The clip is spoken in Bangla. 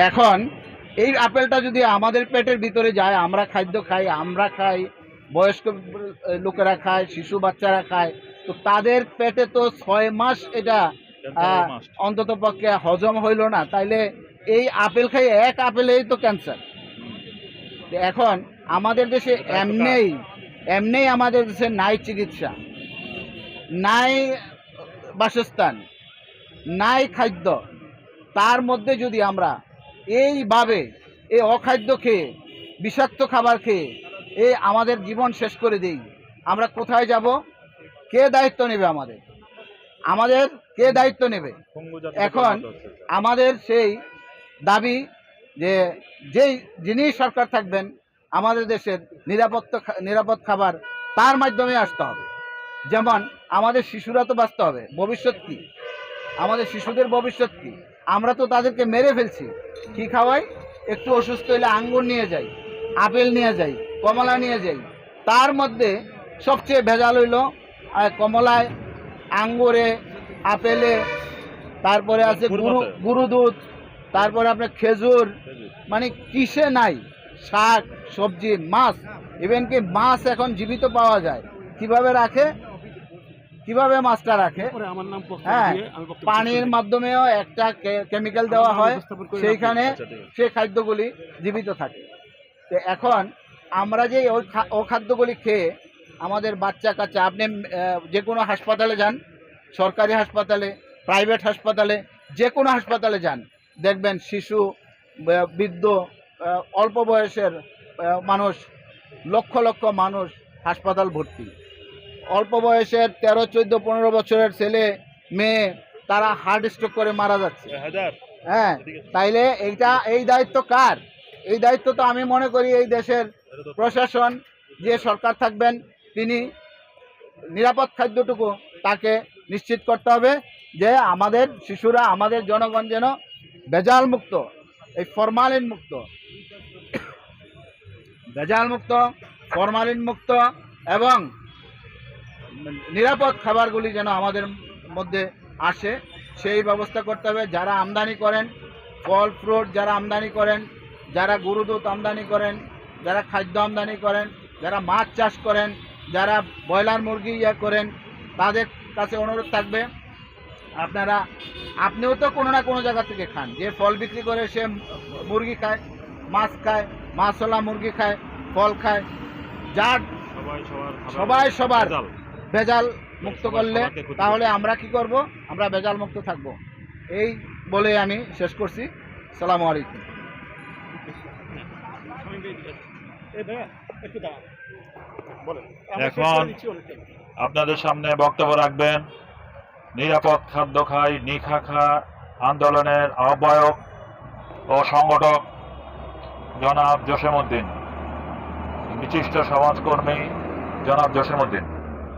এখন এই আপেলটা যদি আমাদের পেটের ভিতরে যায়, আমরা খাদ্য খাই, আমরা খাই, বয়স্ক লোকেরা খায়, শিশু বাচ্চারা খায়, তো তাদের পেটে তো 6 মাস এটা অন্তত পক্ষে হজম হইল না, তাইলে এই আপেল খাই, এক আপেলেই তো ক্যান্সার। এখন আমাদের দেশে এমনিই আমাদের দেশে নাই চিকিৎসা, নাই বাসস্থান, নাই খাদ্য, তার মধ্যে যদি আমরা এইভাবে এই অখাদ্য খেয়ে, বিষাক্ত খাবার খেয়ে আমাদের জীবন শেষ করে দিই, আমরা কোথায় যাব? কে দায়িত্ব নেবে? আমাদের কে দায়িত্ব নেবে? এখন আমাদের সেই দাবি যে যিনি সরকার থাকবেন, আমাদের দেশের নিরাপদ খাবার তার মাধ্যমে আসতে হবে। যেমন আমাদের শিশুরা তো বাঁচতে হবে, ভবিষ্যৎ কি? আমাদের শিশুদের ভবিষ্যৎ কি? আমরা তো তাদেরকে মেরে ফেলছি। কি খাওয়াই? একটু অসুস্থ হলে আঙ্গুর নিয়ে যাই, আপেল নিয়ে যাই, কমলা নিয়ে যাই, তার মধ্যে সবচেয়ে ভেজাল হইল কমলায়, আঙ্গুরে, আপেলে, তারপরে আছে গুরু দুধ, তারপরে আপনার খেজুর, মানে কিসে নাই? শাক সবজি, মাছ, ইভেন কি মাছ এখন জীবিত পাওয়া যায়। কিভাবে রাখে? কিভাবে মাছটা রাখে? হ্যাঁ, পানির মাধ্যমেও একটা কেমিক্যাল দেওয়া হয়, সেইখানে সেই খাদ্যগুলি জীবিত থাকে। তো এখন আমরা যে ওই খাদ্যগুলি খেয়ে আমাদের বাচ্চা কাচ্চা, আপনি যে কোনো হাসপাতালে যান, সরকারি হাসপাতালে, প্রাইভেট হাসপাতালে, যে কোনো হাসপাতালে যান, দেখবেন শিশু, বৃদ্ধ, অল্প বয়সের মানুষ, লক্ষ লক্ষ মানুষ হাসপাতাল ভর্তি। অল্প বয়সের 13, 14, 15 বছরের ছেলে মেয়ে, তারা হার্ট স্ট্রোক করে মারা যাচ্ছে। হ্যাঁ, তাইলে এই দায়িত্ব কার? এই দায়িত্ব তো আমি মনে করি এই দেশের প্রশাসন, যে সরকার থাকবেন, তিনি নিরাপদ খাদ্যটুকু তাকে নিশ্চিত করতে হবে, যে আমাদের শিশুরা, আমাদের জনগণ যেন ভেজাল মুক্ত, এই ফরমালিন মুক্ত এবং নিরাপদ খাবারগুলি যেন আমাদের মধ্যে আসে, সেই ব্যবস্থা করতে হবে। যারা আমদানি করেন, ফল ফ্রুট যারা আমদানি করেন, যারা গরু দুধ আমদানি করেন, যারা খাদ্য আমদানি করেন, যারা মাছ চাষ করেন, যারা ব্রয়লার মুরগি করেন, তাদের কাছে অনুরোধ থাকবে, আপনিও তো কোনো না কোনো জায়গা থেকে খান। যে ফল বিক্রি করে সে মুরগি খায়, মাছ খায়, মাছওয়ালা মুরগি খায়, ফল খায়, যার সবাই সবার ভেজাল মুক্ত করলে তাহলে আমরা কি করব? আমরা ভেজাল মুক্ত থাকব। এই বলে আমি শেষ করছি। আসসালামু আলাইকুম। এখন আপনাদের সামনে বক্তব্য রাখবেন নিরাপদ খাদ্য খাই নিখাখা আন্দোলনের আহ্বায়ক ও সংগঠক জনাব জসিম উদ্দিন, বিশিষ্ট সমাজকর্মী জনাব জসিম উদ্দিন।